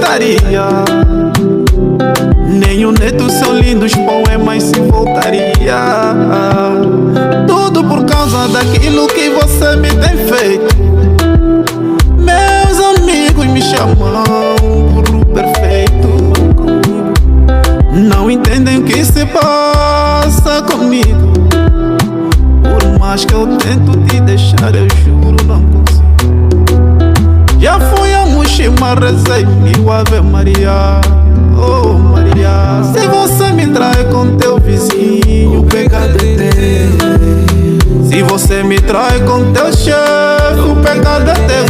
aceitaria. Nem o neto são lindos poemas se voltaria. Tudo por causa daquilo que você me tem feito. Meus amigos me chamam burro perfeito. Não entendem o que se passa comigo. Por mais que eu tento te deixar, eu juro não consigo. Já fui a Muxima, rezei mil Ave Maria. Oh Maria, se você me trai com teu vizinho, o pecado é teu. Se você me trai com teu chefe, o pecado é teu.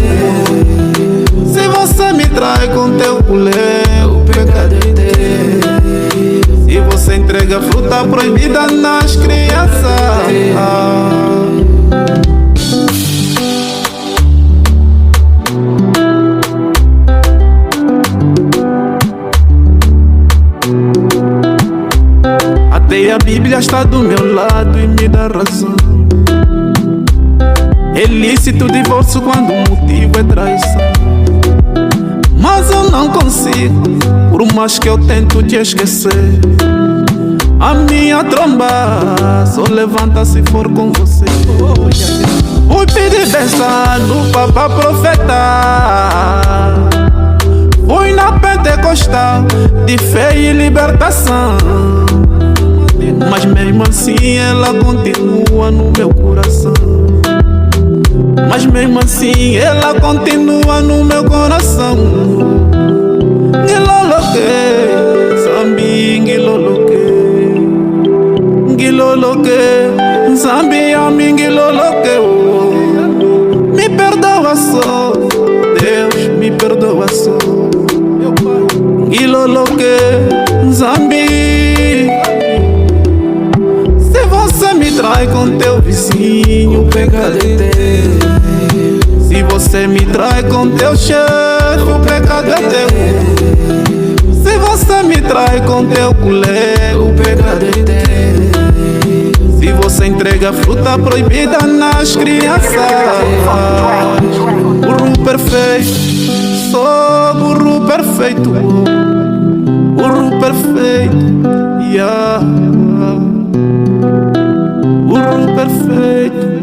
Se você me trai com teu colher, o pecado é teu. Se você entrega fruta proibida nas crianças, até a Bíblia está do meu lado e me dá razão. É lícito o divórcio quando o motivo é traição. Mas eu não consigo, por mais que eu tento te esquecer. A minha tromba só levanta se for com você. Fui pedir bênção no Papa Profeta. Fui na Pentecostal de fé e libertação. Mas mesmo assim ela continua no meu coração. Mas mesmo assim ela continua no meu coração. Ngiloloke, Zambi, ngiloloke. Ngiloloke, Zambi, ami, ngiloloke. Me perdoa só, Deus, me perdoa só. Ngiloloke, Zambi. Se você me trai com teu vizinho, o pecado é teu. Se você me trai com teu chefe, o pecado é teu. Se você me trai com teu colega, o pecado é teu. Se você entrega fruta proibida nas crianças, burro perfeito, sou burro perfeito. Burro perfeito, yeah. Burro perfeito.